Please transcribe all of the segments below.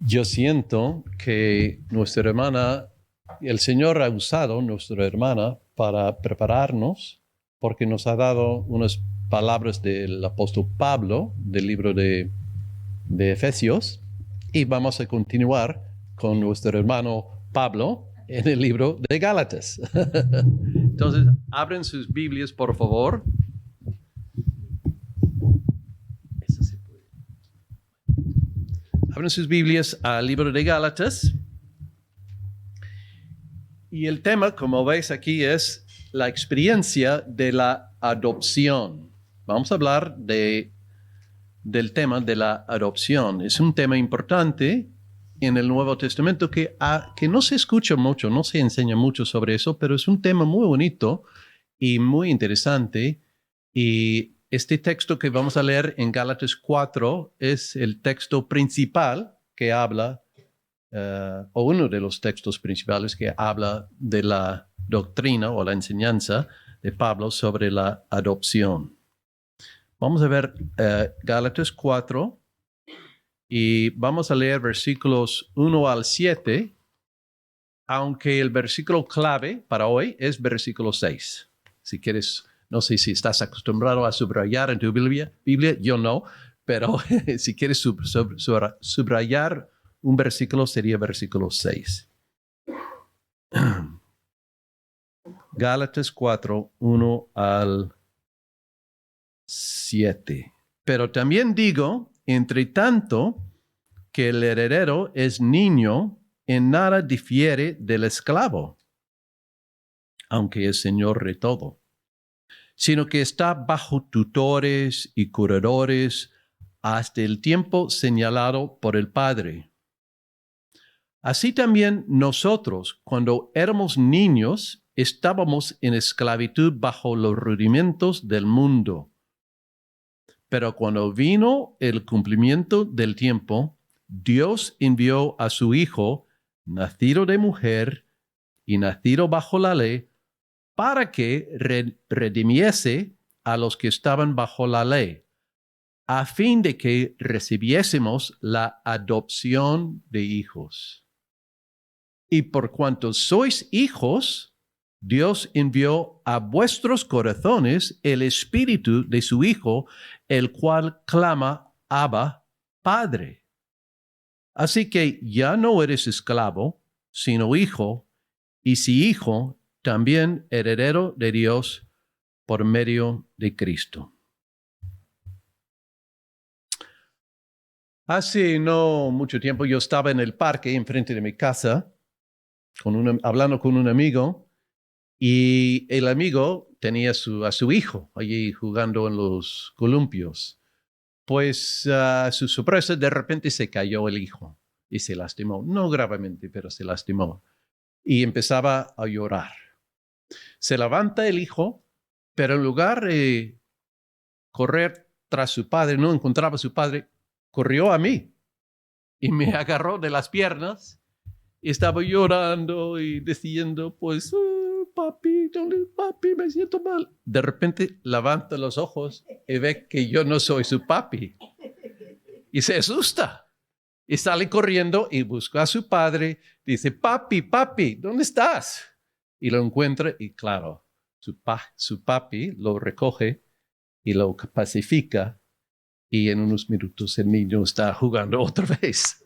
Yo siento que nuestra hermana, el Señor ha usado nuestra hermana para prepararnos, porque nos ha dado unas palabras del apóstol Pablo, del libro de Efesios, y vamos a continuar con nuestro hermano Pablo en el libro de Gálatas. Entonces, abren sus Biblias, por favor. Abren sus Biblias al libro de Gálatas. Y el tema, como veis aquí, es la experiencia de la adopción. Vamos a hablar del tema de la adopción. Es un tema importante en el Nuevo Testamento que no se escucha mucho, no se enseña mucho sobre eso, pero es un tema muy bonito y muy interesante. Y este texto que vamos a leer en Gálatas 4 es el texto principal que habla o uno de los textos principales que habla de la doctrina o la enseñanza de Pablo sobre la adopción. Vamos a ver Gálatas 4 y vamos a leer versículos 1 al 7, aunque el versículo clave para hoy es versículo 6. Si quieres, no sé si estás acostumbrado a subrayar en tu Biblia, yo no, pero si quieres subrayar un versículo sería versículo 6. Gálatas 4, 1 al 7. Pero también digo, entre tanto, que el heredero es niño, en nada difiere del esclavo, aunque es señor de todo, sino que está bajo tutores y curadores hasta el tiempo señalado por el Padre. Así también nosotros, cuando éramos niños, estábamos en esclavitud bajo los rudimentos del mundo. Pero cuando vino el cumplimiento del tiempo, Dios envió a su Hijo, nacido de mujer y nacido bajo la ley, para que redimiese a los que estaban bajo la ley, a fin de que recibiésemos la adopción de hijos. Y por cuanto sois hijos, Dios envió a vuestros corazones el espíritu de su Hijo, el cual clama, Abba, Padre. Así que ya no eres esclavo, sino hijo, y si hijo, también heredero de Dios por medio de Cristo. Hace no mucho tiempo yo estaba en el parque enfrente de mi casa, hablando con un amigo, y el amigo tenía a su hijo allí jugando en los columpios. Pues a su sorpresa, de repente se cayó el hijo y se lastimó. No gravemente, pero se lastimó. Y empezaba a llorar. Se levanta el hijo, pero en lugar de correr tras su padre, no encontraba a su padre, corrió a mí y me agarró de las piernas. Y estaba llorando y diciendo, pues, papi, me siento mal. De repente levanta los ojos y ve que yo no soy su papi. Y se asusta. Y sale corriendo y busca a su padre. Dice, papi, ¿dónde estás? Y lo encuentra y claro, su papi lo recoge y lo pacifica. Y en unos minutos el niño está jugando otra vez.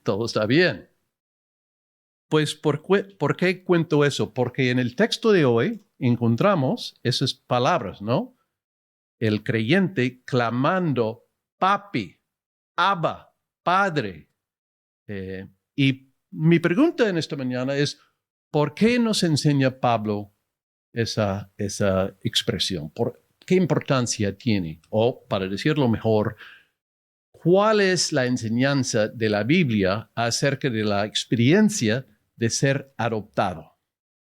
Todo está bien. Pues, ¿por qué cuento eso? Porque en el texto de hoy encontramos esas palabras, ¿no? El creyente clamando, papi, Abba, Padre. Y mi pregunta en esta mañana es, ¿por qué nos enseña Pablo esa expresión? ¿Qué importancia tiene? O, para decirlo mejor, ¿cuál es la enseñanza de la Biblia acerca de la experiencia de ser adoptado?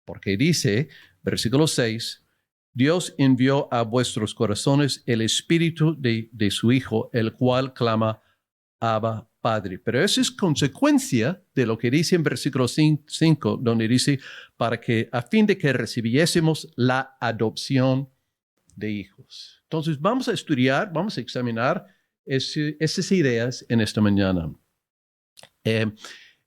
Porque dice, versículo 6, Dios envió a vuestros corazones el espíritu de su Hijo, el cual clama, Abba, Padre. Pero eso es consecuencia de lo que dice en versículo 5, donde dice, para que a fin de que recibiésemos la adopción de hijos. Entonces vamos a estudiar, vamos a examinar esas ideas en esta mañana. Eh,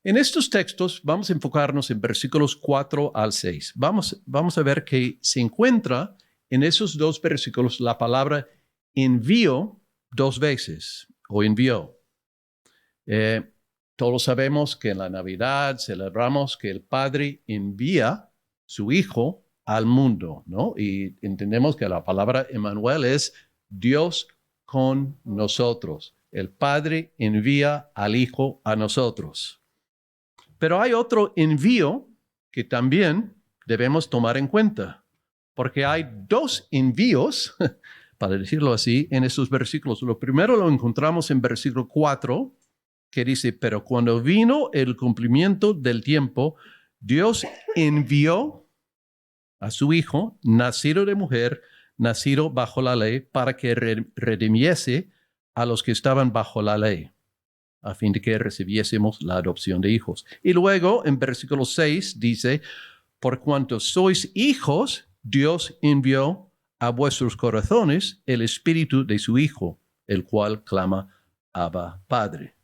en estos textos vamos a enfocarnos en versículos 4 al 6. Vamos a ver que se encuentra en esos dos versículos la palabra envío 2 veces, o envió. Todos sabemos que en la Navidad celebramos que el Padre envía su Hijo al mundo, ¿no? Y entendemos que la palabra Emmanuel es Dios con nosotros. El Padre envía al Hijo a nosotros. Pero hay otro envío que también debemos tomar en cuenta, porque hay 2 envíos, para decirlo así, en estos versículos. Lo primero lo encontramos en versículo 4, que dice, pero cuando vino el cumplimiento del tiempo, Dios envió a su Hijo, nacido de mujer, nacido bajo la ley, para que redimiese a los que estaban bajo la ley, a fin de que recibiésemos la adopción de hijos. Y luego, en versículo 6, dice, por cuanto sois hijos, Dios envió a vuestros corazones el espíritu de su Hijo, el cual clama, Abba, Padre.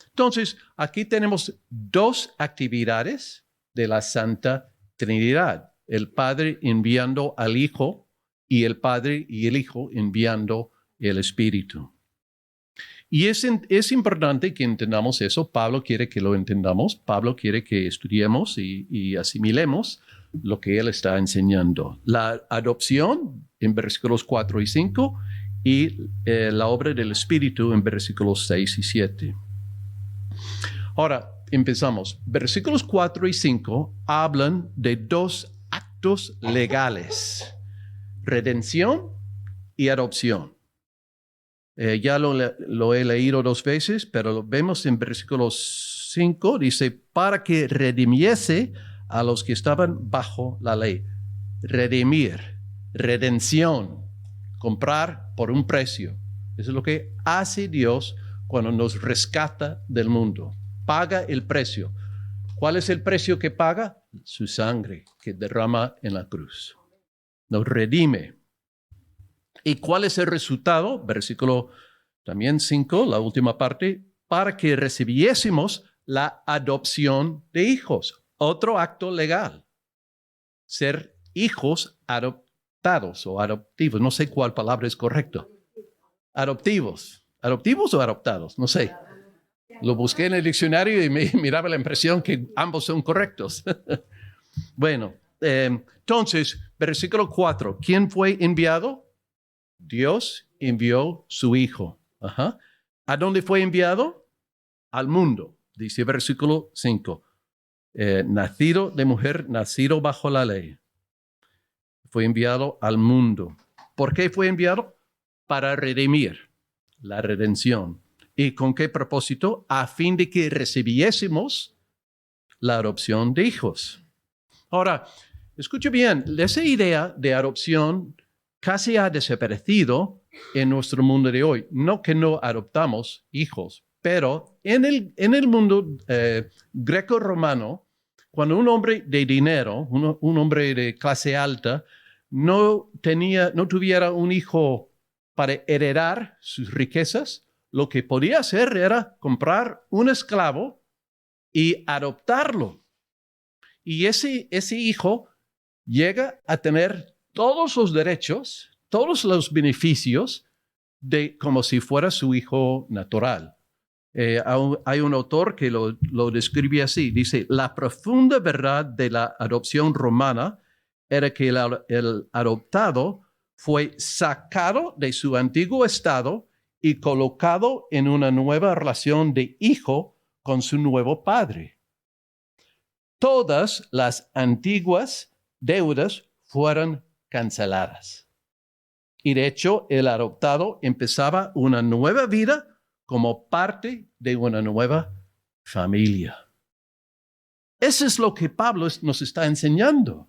Entonces, aquí tenemos 2 actividades de la Santa Trinidad. El Padre enviando al Hijo y el Padre y el Hijo enviando el Espíritu. Y es importante que entendamos eso. Pablo quiere que lo entendamos. Pablo quiere que estudiemos y asimilemos lo que él está enseñando. La adopción en versículos 4 y 5 y la obra del Espíritu en versículos 6 y 7. Ahora, empezamos. Versículos 4 y 5 hablan de 2 actos legales: redención y adopción. Ya lo he leído 2 veces, pero lo vemos en versículos 5, dice, para que redimiese a los que estaban bajo la ley. Redimir, redención, comprar por un precio. Eso es lo que hace Dios cuando nos rescata del mundo. Paga el precio. ¿Cuál es el precio que paga? Su sangre que derrama en la cruz. Nos redime. ¿Y cuál es el resultado? Versículo también 5, la última parte, para que recibiésemos la adopción de hijos. Otro acto legal. Ser hijos adoptados o adoptivos. No sé cuál palabra es correcta. Adoptivos. ¿Adoptivos o adoptados? No sé. Lo busqué en el diccionario y me daba la impresión que ambos son correctos. Bueno, entonces, versículo 4. ¿Quién fue enviado? Dios envió su Hijo. Ajá. ¿A dónde fue enviado? Al mundo. Dice versículo 5. Nacido de mujer, nacido bajo la ley. Fue enviado al mundo. ¿Por qué fue enviado? Para redimir. La redención. ¿Y con qué propósito? A fin de que recibiésemos la adopción de hijos. Ahora, escuche bien, esa idea de adopción casi ha desaparecido en nuestro mundo de hoy. No que no adoptamos hijos, pero en el mundo greco-romano, cuando un hombre de dinero, un hombre de clase alta, no tuviera un hijo para heredar sus riquezas, lo que podía hacer era comprar un esclavo y adoptarlo. Y ese hijo llega a tener todos los derechos, todos los beneficios como si fuera su hijo natural. Hay un autor que lo describe así. Dice, la profunda verdad de la adopción romana era que el adoptado fue sacado de su antiguo estado y colocado en una nueva relación de hijo con su nuevo padre. Todas las antiguas deudas fueron canceladas. Y de hecho, el adoptado empezaba una nueva vida como parte de una nueva familia. Eso es lo que Pablo nos está enseñando,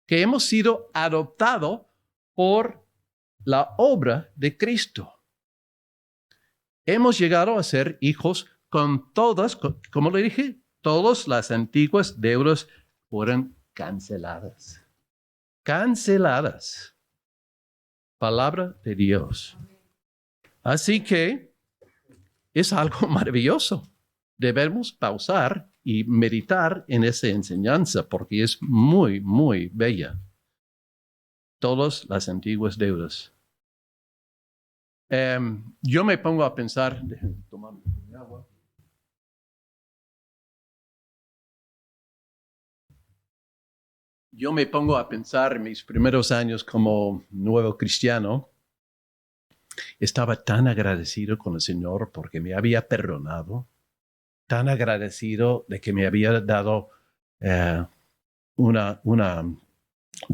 que hemos sido adoptados por la obra de Cristo. Hemos llegado a ser hijos con todas, como le dije, todas las antiguas deudas fueron canceladas. Canceladas. Palabra de Dios. Así que es algo maravilloso. debemos pausar y meditar en esa enseñanza porque es muy, muy bella. Todas las antiguas deudas. Yo me pongo a pensar, déjenme tomar mi agua. Yo me pongo a pensar en mis primeros años como nuevo cristiano. Estaba tan agradecido con el Señor porque me había perdonado, tan agradecido de que me había dado una,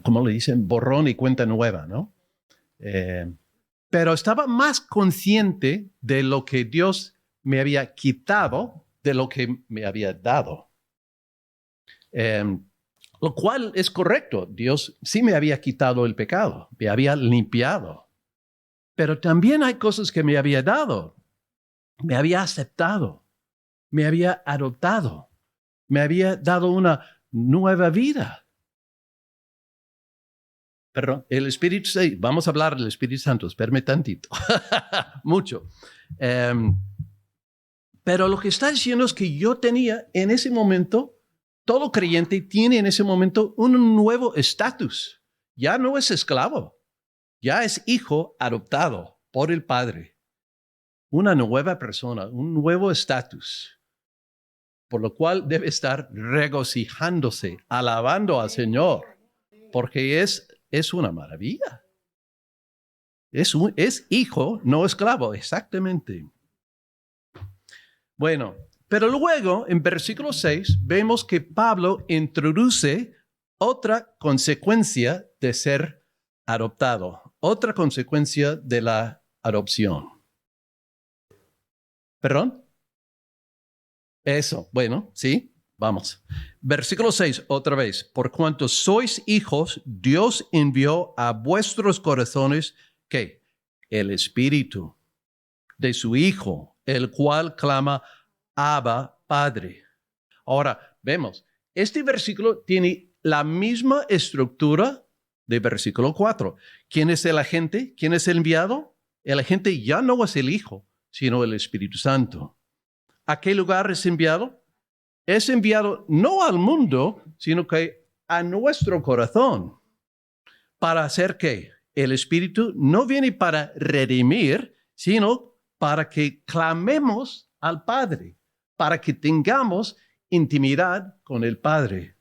¿cómo le dicen? Borrón y cuenta nueva, ¿no? Pero estaba más consciente de lo que Dios me había quitado de lo que me había dado. Lo cual es correcto. Dios sí me había quitado el pecado, me había limpiado. Pero también hay cosas que me había dado. Me había aceptado, me había adoptado, me había dado una nueva vida. Pero el Espíritu Santo, vamos a hablar del Espíritu Santo, espérame tantito, mucho. Pero lo que está diciendo es que yo tenía en ese momento, todo creyente tiene en ese momento un nuevo estatus. Ya no es esclavo, ya es hijo adoptado por el Padre. Una nueva persona, un nuevo estatus. Por lo cual debe estar regocijándose, alabando al Señor, porque es una maravilla. Es hijo, no esclavo, exactamente. Bueno, pero luego en versículo 6 vemos que Pablo introduce otra consecuencia de ser adoptado, otra consecuencia de la adopción. ¿Perdón? Eso, bueno, sí, vamos. Versículo 6, otra vez. Por cuanto sois hijos, Dios envió a vuestros corazones, ¿qué? El Espíritu de su Hijo, el cual clama, Abba, Padre. Ahora, vemos, este versículo tiene la misma estructura de versículo 4. ¿Quién es el agente? ¿Quién es el enviado? El agente ya no es el Hijo, sino el Espíritu Santo. ¿A qué lugar es enviado? Es enviado no al mundo, sino que a nuestro corazón. ¿Para hacer qué? El Espíritu no viene para redimir, sino para que clamemos al Padre, para que tengamos intimidad con el Padre.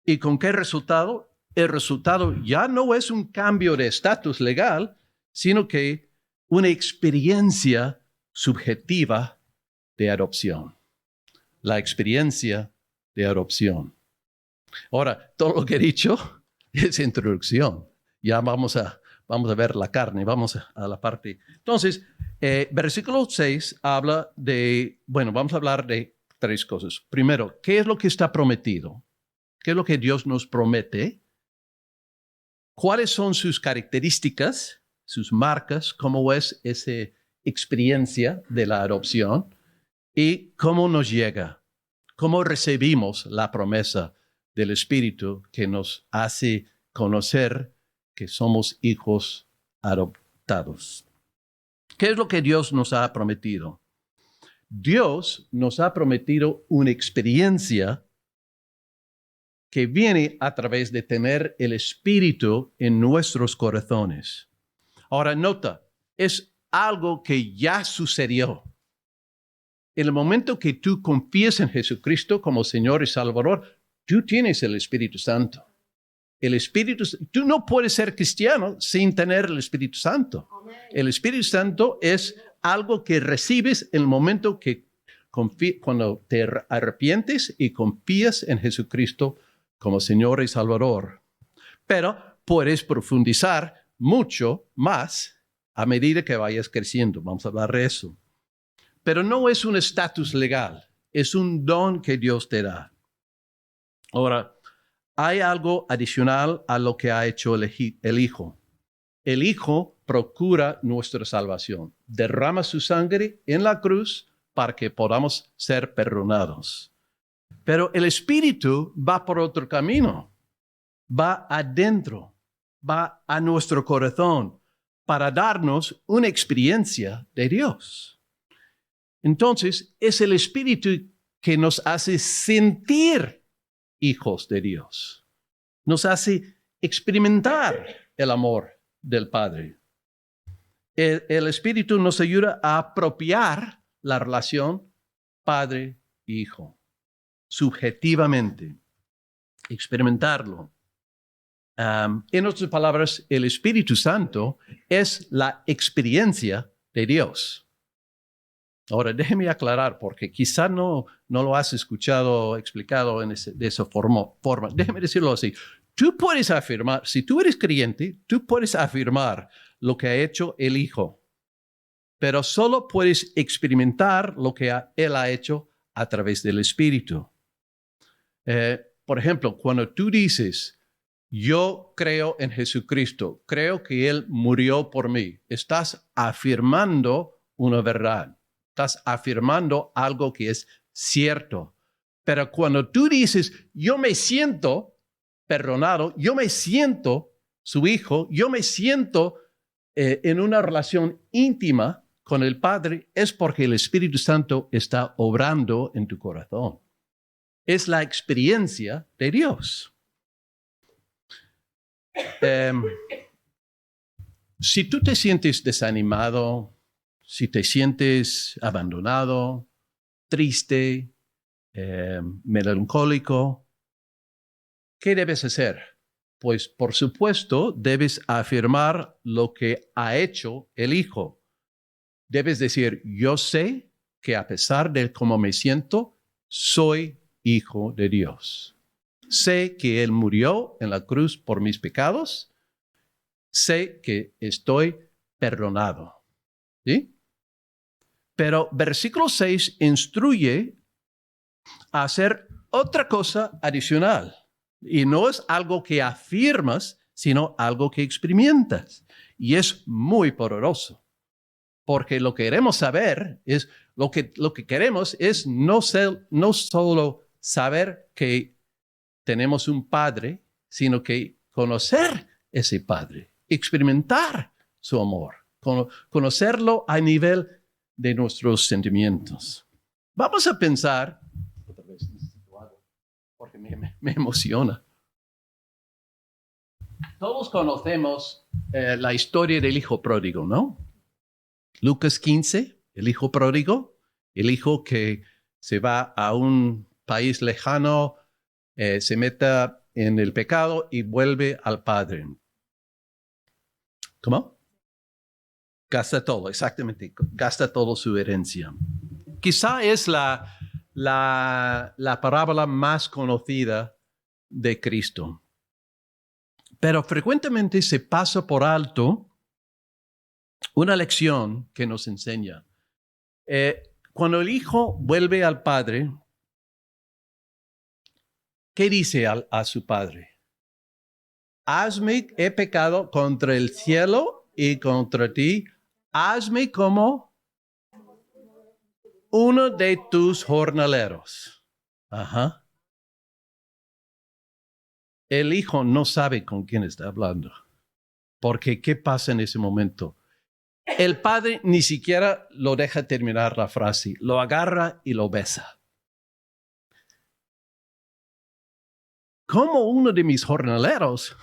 ¿Y con qué resultado? El resultado ya no es un cambio de estatus legal, sino que una experiencia subjetiva de adopción. La experiencia de adopción. Ahora, todo lo que he dicho es introducción. Ya vamos a ver la carne, vamos a la parte. Entonces, versículo 6 habla de, bueno, vamos a hablar de tres cosas. Primero, ¿qué es lo que está prometido? ¿Qué es lo que Dios nos promete? ¿Cuáles son sus características, sus marcas? ¿Cómo es esa experiencia de la adopción? ¿Y cómo nos llega? ¿Cómo recibimos la promesa del Espíritu que nos hace conocer que somos hijos adoptados? ¿Qué es lo que Dios nos ha prometido? Dios nos ha prometido una experiencia que viene a través de tener el Espíritu en nuestros corazones. Ahora, nota, es algo que ya sucedió. En el momento que tú confías en Jesucristo como Señor y Salvador, tú tienes el Espíritu Santo. Tú no puedes ser cristiano sin tener el Espíritu Santo. El Espíritu Santo es algo que recibes en el momento que cuando te arrepientes y confías en Jesucristo como Señor y Salvador. Pero puedes profundizar mucho más a medida que vayas creciendo. Vamos a hablar de eso. Pero no es un estatus legal, es un don que Dios te da. Ahora, hay algo adicional a lo que ha hecho el Hijo. El Hijo procura nuestra salvación, derrama su sangre en la cruz para que podamos ser perdonados. Pero el Espíritu va por otro camino, va adentro, va a nuestro corazón para darnos una experiencia de Dios. Entonces, es el Espíritu que nos hace sentir hijos de Dios. Nos hace experimentar el amor del Padre. El Espíritu nos ayuda a apropiar la relación Padre-Hijo, subjetivamente, experimentarlo. En otras palabras, el Espíritu Santo es la experiencia de Dios. Ahora, déjeme aclarar, porque quizá no lo has escuchado explicado de esa forma. Déjeme decirlo así. Tú puedes afirmar, si tú eres creyente, tú puedes afirmar lo que ha hecho el Hijo, pero solo puedes experimentar lo que Él ha hecho a través del Espíritu. Por ejemplo, cuando tú dices, yo creo en Jesucristo, creo que Él murió por mí, estás afirmando una verdad, estás afirmando algo que es cierto. Pero cuando tú dices, yo me siento perdonado, yo me siento su hijo, yo me siento en una relación íntima con el Padre, es porque el Espíritu Santo está obrando en tu corazón. Es la experiencia de Dios. Si tú te sientes desanimado, si te sientes abandonado, triste, melancólico, ¿qué debes hacer? Pues, por supuesto, debes afirmar lo que ha hecho el Hijo. Debes decir, yo sé que a pesar de cómo me siento, soy hijo de Dios. Sé que Él murió en la cruz por mis pecados. Sé que estoy perdonado. ¿Sí? Pero versículo 6 instruye a hacer otra cosa adicional. Y no es algo que afirmas, sino algo que experimentas. Y es muy poderoso. Porque lo que queremos saber es, lo que queremos es no solo saber que tenemos un Padre, sino que conocer ese Padre, experimentar su amor, conocerlo a nivel de nuestros sentimientos. Vamos a pensar, otra vez necesito algo, porque me emociona. Todos conocemos la historia del hijo pródigo, ¿no? Lucas 15, el hijo pródigo, el hijo que se va a un país lejano, se mete en el pecado y vuelve al padre. ¿Cómo? Gasta todo, exactamente, gasta toda su herencia. Quizá es la parábola más conocida de Cristo, pero frecuentemente se pasa por alto una lección que nos enseña. Cuando el hijo vuelve al padre, ¿qué dice a su padre? He pecado contra el cielo y contra ti. Hazme como uno de tus jornaleros. Ajá. El hijo no sabe con quién está hablando. Porque ¿qué pasa en ese momento? El padre ni siquiera lo deja terminar la frase. Lo agarra y lo besa. ¿Cómo uno de mis jornaleros?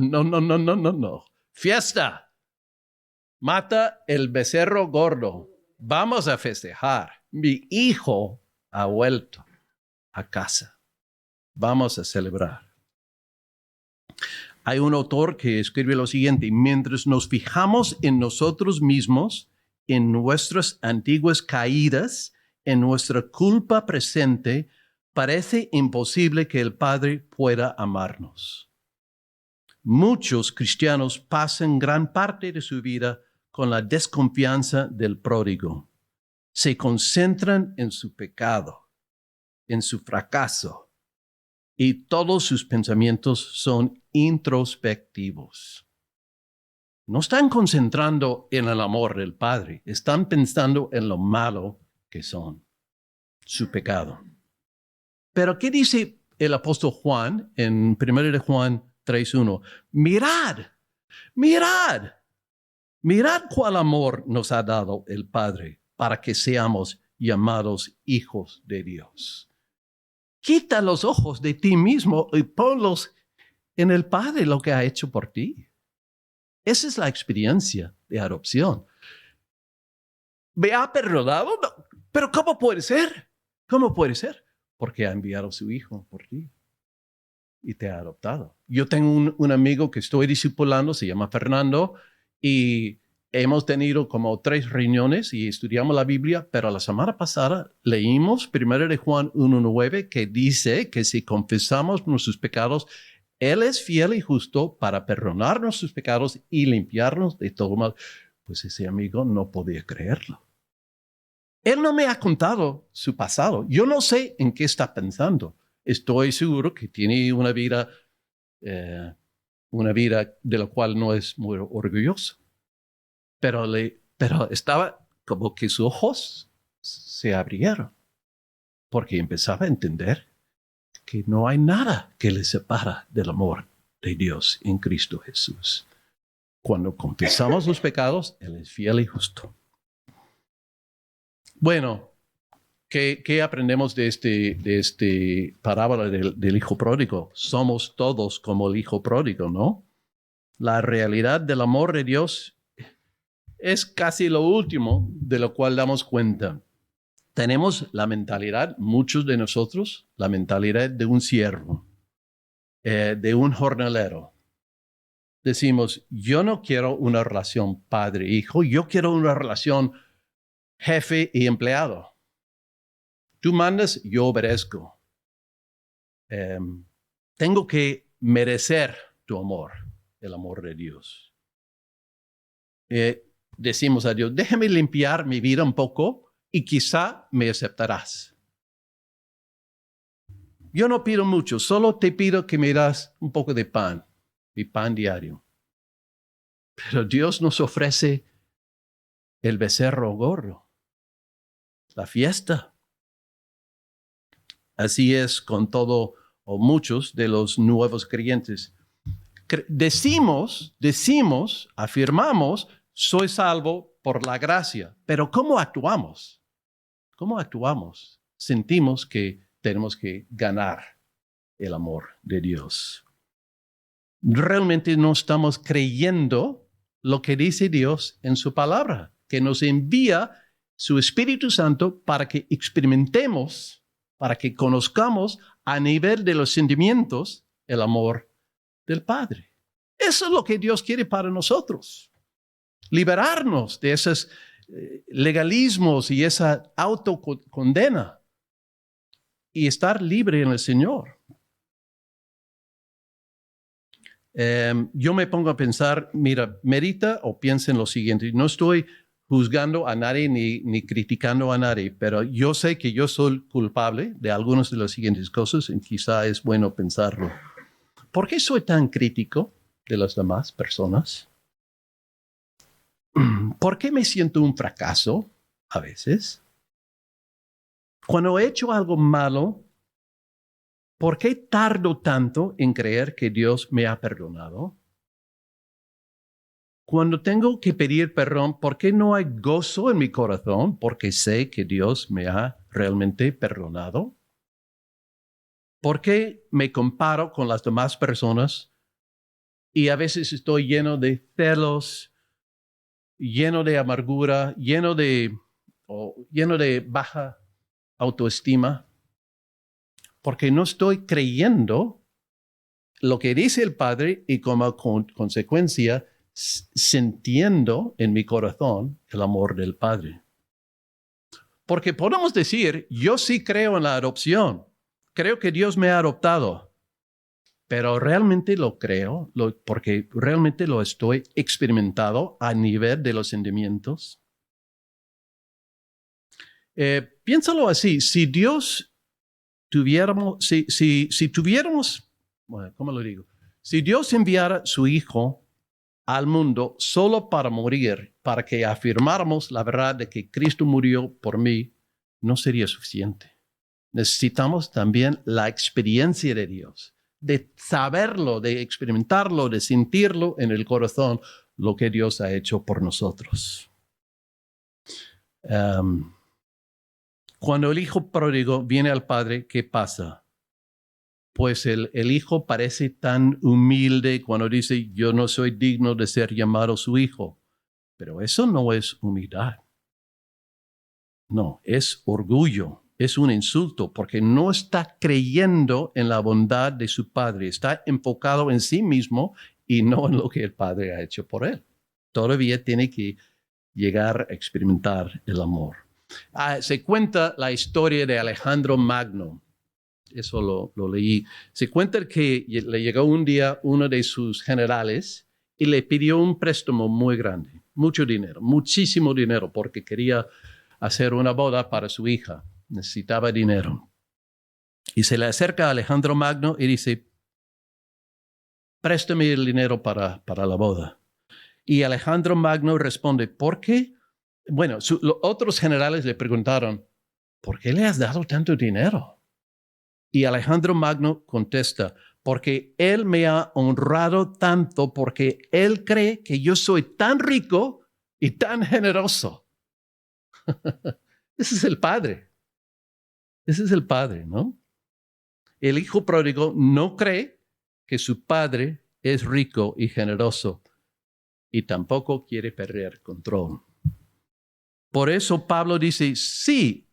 No. Fiesta. Mata el becerro gordo. Vamos a festejar. Mi hijo ha vuelto a casa. Vamos a celebrar. Hay un autor que escribe lo siguiente: mientras nos fijamos en nosotros mismos, en nuestras antiguas caídas, en nuestra culpa presente, parece imposible que el Padre pueda amarnos. Muchos cristianos pasan gran parte de su vida con la desconfianza del pródigo. Se concentran en su pecado, en su fracaso, y todos sus pensamientos son introspectivos. No están concentrando en el amor del Padre, están pensando en lo malo que son, su pecado. Pero ¿qué dice el apóstol Juan en 1 de Juan 3:1? Mirad cuál amor nos ha dado el Padre, para que seamos llamados hijos de Dios. Quita los ojos de ti mismo y ponlos en el Padre, lo que ha hecho por ti. Esa es la experiencia de adopción. ¿Me ha perdonado? No. ¿Pero cómo puede ser? ¿Cómo puede ser? Porque ha enviado a su Hijo por ti y te ha adoptado. Yo tengo un amigo que estoy discipulando, se llama Fernando, y hemos tenido como 3 reuniones y estudiamos la Biblia, pero la semana pasada leímos 1 de Juan 1:9, que dice que si confesamos nuestros pecados, Él es fiel y justo para perdonar nuestros pecados y limpiarnos de todo mal. Pues ese amigo no podía creerlo. Él no me ha contado su pasado. Yo no sé en qué está pensando. Estoy seguro que tiene una vida de la cual no es muy orgulloso. Pero estaba como que sus ojos se abrieron, porque empezaba a entender que no hay nada que le separa del amor de Dios en Cristo Jesús. Cuando confesamos los pecados, Él es fiel y justo. Bueno, ¿qué aprendemos de este parábola del hijo pródigo? Somos todos como el hijo pródigo, ¿no? La realidad del amor de Dios es casi lo último de lo cual damos cuenta. Tenemos la mentalidad, muchos de nosotros, la mentalidad de un siervo, de un jornalero. Decimos, yo no quiero una relación padre-hijo, yo quiero una relación jefe y empleado. Tú mandas, yo obedezco. Tengo que merecer tu amor, el amor de Dios. Decimos a Dios, déjame limpiar mi vida un poco y quizá me aceptarás. Yo no pido mucho, solo te pido que me das un poco de pan, mi pan diario. Pero Dios nos ofrece el becerro gordo, la fiesta. Así es con todo o muchos de los nuevos creyentes. Decimos, afirmamos, soy salvo por la gracia. Pero ¿cómo actuamos? ¿Cómo actuamos? Sentimos que tenemos que ganar el amor de Dios. Realmente no estamos creyendo lo que dice Dios en su palabra, que nos envía su Espíritu Santo para que experimentemos, para que conozcamos a nivel de los sentimientos el amor del Padre. Eso es lo que Dios quiere para nosotros. Liberarnos de esos legalismos y esa autocondena y estar libre en el Señor. Yo me pongo a pensar, mira, medita o piensa en lo siguiente. No estoy juzgando a nadie ni criticando a nadie, pero yo sé que yo soy culpable de algunas de las siguientes cosas y quizá es bueno pensarlo. ¿Por qué soy tan crítico de las demás personas? ¿Por qué me siento un fracaso a veces? Cuando he hecho algo malo, ¿por qué tardo tanto en creer que Dios me ha perdonado? Cuando tengo que pedir perdón, ¿por qué no hay gozo en mi corazón? Porque sé que Dios me ha realmente perdonado. ¿Por qué me comparo con las demás personas y a veces estoy lleno de celos, lleno de amargura, lleno de baja autoestima? Porque no estoy creyendo lo que dice el Padre y como consecuencia sintiendo en mi corazón el amor del Padre. Porque podemos decir, yo sí creo en la adopción, creo que Dios me ha adoptado, pero realmente lo creo porque realmente lo estoy experimentando a nivel de los sentimientos. Piénsalo así, si tuviéramos, bueno, ¿cómo lo digo? Si Dios enviara su Hijo al mundo solo para morir, para que afirmáramos la verdad de que Cristo murió por mí, no sería suficiente. Necesitamos también la experiencia de Dios, de saberlo, de experimentarlo, de sentirlo en el corazón, lo que Dios ha hecho por nosotros. Cuando el hijo pródigo viene al padre, ¿qué pasa? Pues el hijo parece tan humilde cuando dice, yo no soy digno de ser llamado su hijo. Pero eso no es humildad. No, es orgullo, es un insulto, porque no está creyendo en la bondad de su padre. Está enfocado en sí mismo y no en lo que el padre ha hecho por él. Todavía tiene que llegar a experimentar el amor. Se cuenta la historia de Alejandro Magno. Eso lo leí. Se cuenta que le llegó un día uno de sus generales y le pidió un préstamo muy grande, mucho dinero, muchísimo dinero, porque quería hacer una boda para su hija. Necesitaba dinero. Y se le acerca a Alejandro Magno y dice, préstame el dinero para la boda. Y Alejandro Magno responde, ¿por qué? Bueno, los otros generales le preguntaron, ¿por qué le has dado tanto dinero? Y Alejandro Magno contesta, porque él me ha honrado tanto, porque él cree que yo soy tan rico y tan generoso. Ese es el padre. Ese es el padre, ¿no? El hijo pródigo no cree que su padre es rico y generoso y tampoco quiere perder control. Por eso Pablo dice, sí,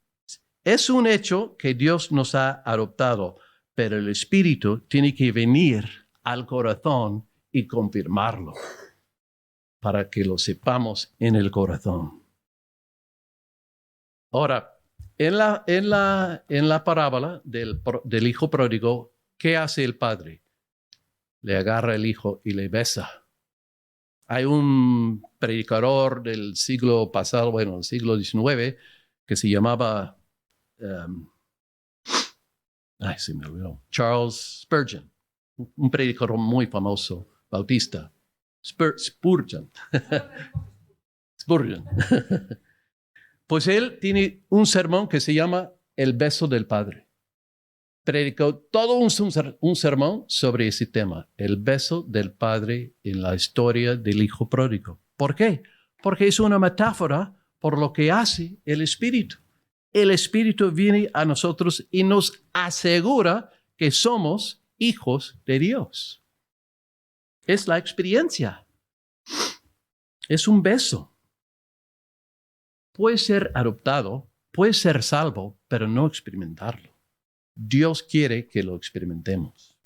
es un hecho que Dios nos ha adoptado, pero el Espíritu tiene que venir al corazón y confirmarlo para que lo sepamos en el corazón. Ahora, en la parábola del hijo pródigo, ¿qué hace el padre? Le agarra el hijo y le besa. Hay un predicador del siglo pasado, bueno, del siglo XIX, que se llamaba, se me olvidó, Charles Spurgeon, un predicador muy famoso, bautista. Spurgeon. Spurgeon. Pues él tiene un sermón que se llama El beso del Padre. Predicó todo un sermón sobre ese tema, el beso del Padre en la historia del Hijo Pródigo. ¿Por qué? Porque es una metáfora por lo que hace el Espíritu. El Espíritu viene a nosotros y nos asegura que somos hijos de Dios. Es la experiencia. Es un beso. Puede ser adoptado, puede ser salvo, pero no experimentarlo. Dios quiere que lo experimentemos.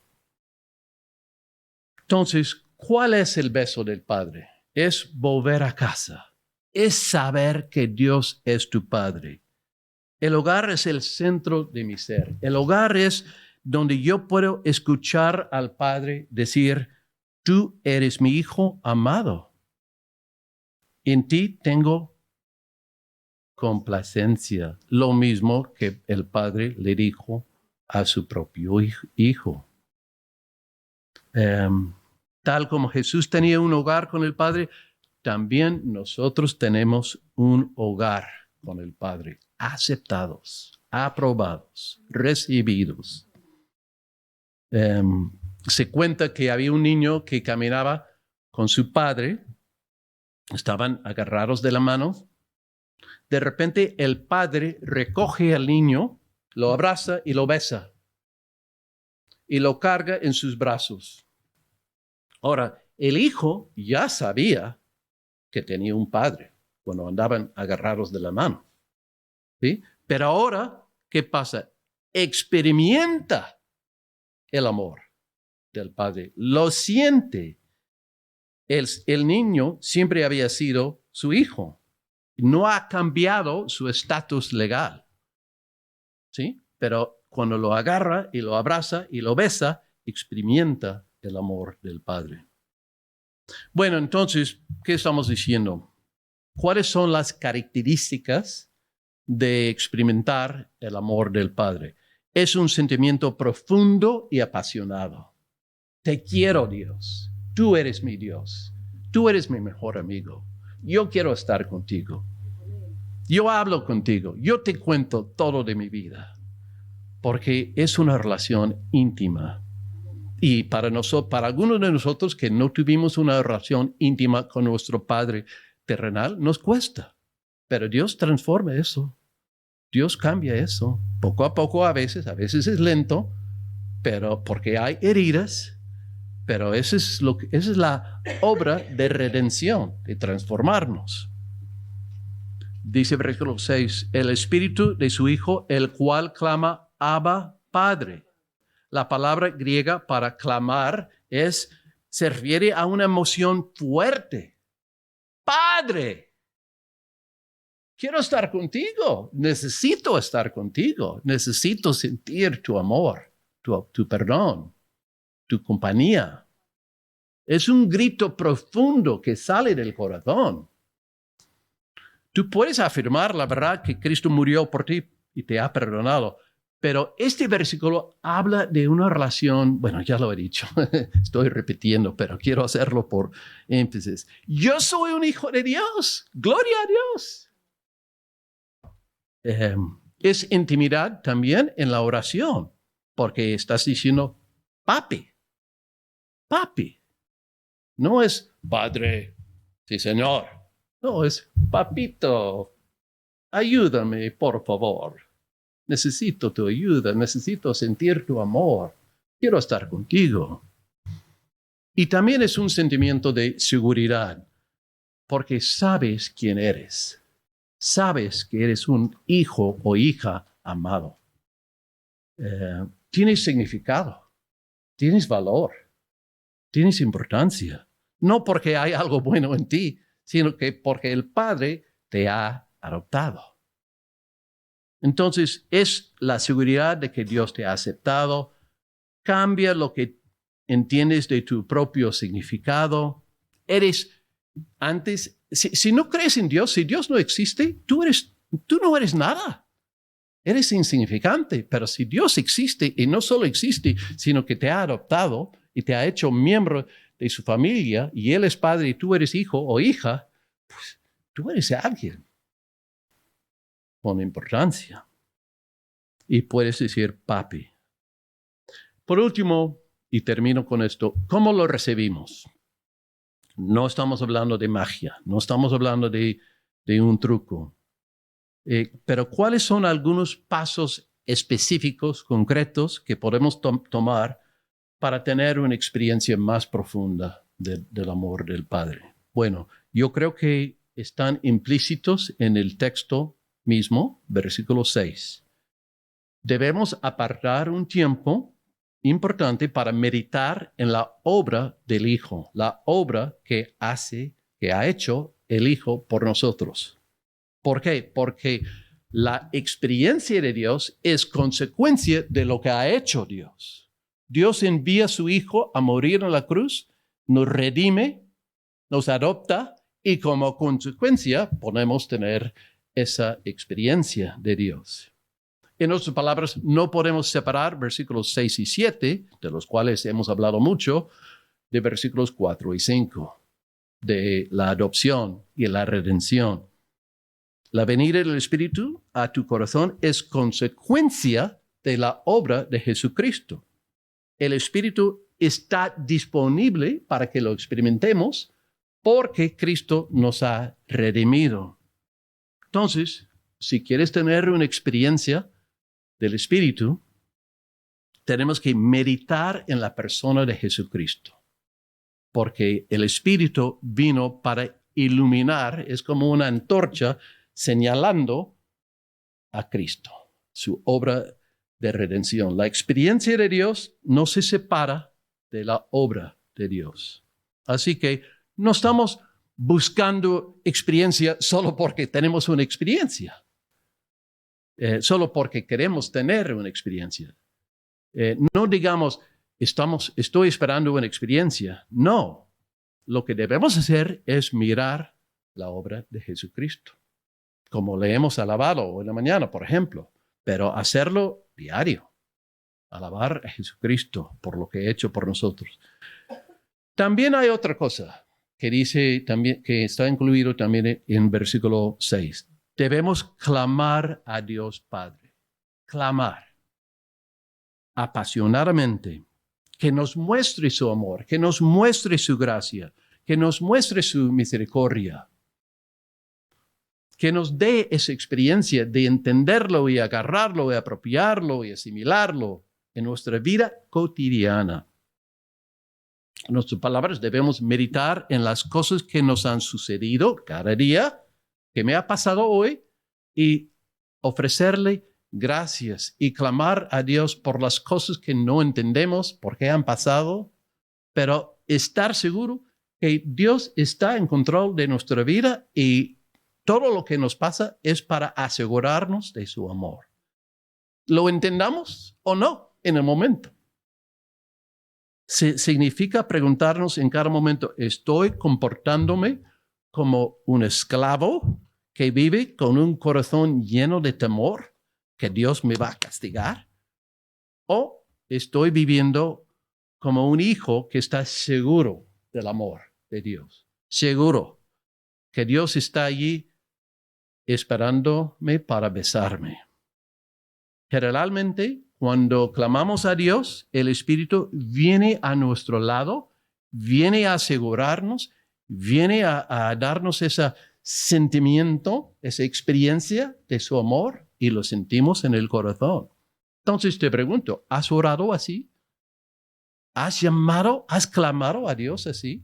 Entonces, ¿cuál es el beso del Padre? Es volver a casa. Es saber que Dios es tu Padre. El hogar es el centro de mi ser. El hogar es donde yo puedo escuchar al Padre decir, tú eres mi hijo amado. En ti tengo complacencia. Lo mismo que el Padre le dijo a su propio hijo. Tal como Jesús tenía un hogar con el Padre, también nosotros tenemos un hogar con el Padre, aceptados, aprobados, recibidos. Se cuenta que había un niño que caminaba con su padre, estaban agarrados de la mano. De repente el padre recoge al niño, lo abraza y lo besa y lo carga en sus brazos. Ahora, el hijo ya sabía que tenía un padre cuando andaban agarrados de la mano, ¿sí? Pero ahora, ¿qué pasa? Experimenta el amor del padre, lo siente. El niño siempre había sido su hijo. No ha cambiado su estatus legal, ¿sí? Pero cuando lo agarra y lo abraza y lo besa, experimenta el amor del Padre. Bueno, entonces, ¿qué estamos diciendo? ¿Cuáles son las características de experimentar el amor del Padre? Es un sentimiento profundo y apasionado. Te quiero, Dios. Tú eres mi Dios. Tú eres mi mejor amigo. Yo quiero estar contigo. Yo hablo contigo. Yo te cuento todo de mi vida. Porque es una relación íntima. Y para algunos de nosotros que no tuvimos una relación íntima con nuestro Padre terrenal, nos cuesta. Pero Dios transforma eso. Dios cambia eso. Poco a poco, a veces es lento, pero porque hay heridas, pero esa es la obra de redención, de transformarnos. Dice versículo 6, el espíritu de su Hijo, el cual clama, Abba, Padre. La palabra griega para clamar se refiere a una emoción fuerte. Padre, quiero estar contigo, necesito estar contigo, necesito sentir tu amor, tu perdón, tu compañía. Es un grito profundo que sale del corazón. Tú puedes afirmar la verdad que Cristo murió por ti y te ha perdonado, pero este versículo habla de una relación, bueno, ya lo he dicho, estoy repitiendo, pero quiero hacerlo por énfasis. Yo soy un hijo de Dios, gloria a Dios. Es intimidad también en la oración, porque estás diciendo, papi. No es padre, sí señor. No, es papito, ayúdame, por favor. Necesito tu ayuda, necesito sentir tu amor. Quiero estar contigo. Y también es un sentimiento de seguridad, porque sabes quién eres. Sabes que eres un hijo o hija amado. Tienes significado, tienes valor, tienes importancia. No porque hay algo bueno en ti, sino que porque el Padre te ha adoptado. Entonces, es la seguridad de que Dios te ha aceptado. Cambia lo que entiendes de tu propio significado. Si no crees en Dios, si Dios no existe, tú no eres nada. Eres insignificante. Pero si Dios existe, y no solo existe, sino que te ha adoptado y te ha hecho miembro de su familia, y Él es padre y tú eres hijo o hija, pues tú eres alguien con importancia. Y puedes decir papi. Por último, y termino con esto, ¿cómo lo recibimos? No estamos hablando de magia, no estamos hablando de un truco. Pero ¿cuáles son algunos pasos específicos, concretos, que podemos tomar para tener una experiencia más profunda del amor del Padre? Bueno, yo creo que están implícitos en el texto mismo, versículo 6. Debemos apartar un tiempo importante para meditar en la obra del Hijo, la obra que ha hecho el Hijo por nosotros. ¿Por qué? Porque la experiencia de Dios es consecuencia de lo que ha hecho Dios. Dios envía a su Hijo a morir en la cruz, nos redime, nos adopta y como consecuencia podemos tener esa experiencia de Dios. En otras palabras, no podemos separar versículos 6 y 7, de los cuales hemos hablado mucho, de versículos 4 y 5, de la adopción y la redención. La venida del Espíritu a tu corazón es consecuencia de la obra de Jesucristo. El Espíritu está disponible para que lo experimentemos porque Cristo nos ha redimido. Entonces, si quieres tener una experiencia del Espíritu, tenemos que meditar en la persona de Jesucristo, porque el Espíritu vino para iluminar, es como una antorcha señalando a Cristo, su obra de redención. La experiencia de Dios no se separa de la obra de Dios. Así que no estamos buscando experiencia solo porque tenemos una experiencia. Solo porque queremos tener una experiencia. No digamos, estoy esperando una experiencia. No, lo que debemos hacer es mirar la obra de Jesucristo, como le hemos alabado en la mañana, por ejemplo, pero hacerlo diario, alabar a Jesucristo por lo que ha hecho por nosotros. También hay otra cosa que dice también, que está incluido también en versículo 6. Debemos clamar a Dios Padre, clamar apasionadamente, que nos muestre su amor, que nos muestre su gracia, que nos muestre su misericordia. que nos dé esa experiencia de entenderlo y agarrarlo y apropiarlo y asimilarlo en nuestra vida cotidiana. En nuestras palabras, debemos meditar en las cosas que nos han sucedido cada día, que me ha pasado hoy, y ofrecerle gracias y clamar a Dios por las cosas que no entendemos, por qué han pasado, pero estar seguro que Dios está en control de nuestra vida y todo lo que nos pasa es para asegurarnos de su amor. ¿Lo entendamos o no en el momento? Significa preguntarnos en cada momento, ¿estoy comportándome como un esclavo que vive con un corazón lleno de temor que Dios me va a castigar? ¿O estoy viviendo como un hijo que está seguro del amor de Dios? Seguro que Dios está allí esperándome para besarme. Generalmente, cuando clamamos a Dios, el Espíritu viene a nuestro lado, viene a asegurarnos, viene a darnos ese sentimiento, esa experiencia de su amor y lo sentimos en el corazón. Entonces te pregunto, ¿has orado así? ¿Has llamado, has clamado a Dios así?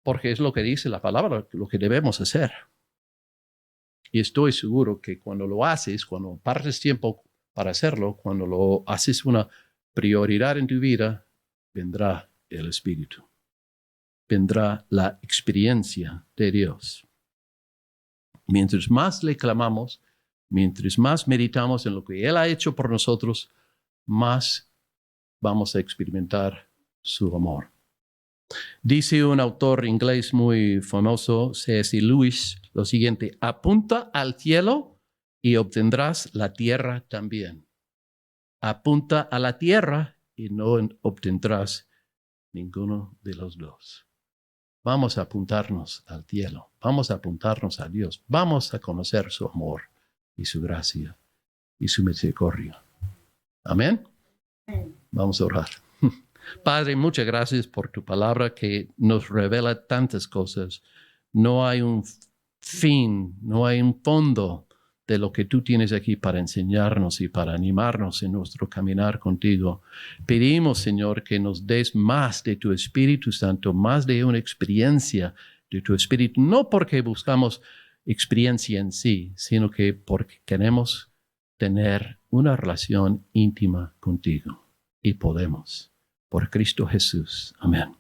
Porque es lo que dice la palabra, lo que debemos hacer. Y estoy seguro que cuando lo haces, cuando partes tiempo para hacerlo, cuando lo haces una prioridad en tu vida, vendrá el Espíritu. Vendrá la experiencia de Dios. Mientras más le clamamos, mientras más meditamos en lo que Él ha hecho por nosotros, más vamos a experimentar su amor. Dice un autor inglés muy famoso, C.S. Lewis, lo siguiente: apunta al cielo y obtendrás la tierra también. Apunta a la tierra y no obtendrás ninguno de los dos. Vamos a apuntarnos al cielo, vamos a apuntarnos a Dios, vamos a conocer su amor y su gracia y su misericordia. Amén. Vamos a orar. Padre, muchas gracias por tu palabra que nos revela tantas cosas. No hay un fin, no hay un fondo de lo que tú tienes aquí para enseñarnos y para animarnos en nuestro caminar contigo. Pedimos, Señor, que nos des más de tu Espíritu Santo, más de una experiencia de tu Espíritu, no porque buscamos experiencia en sí, sino que porque queremos tener una relación íntima contigo y podemos. Por Cristo Jesús. Amén.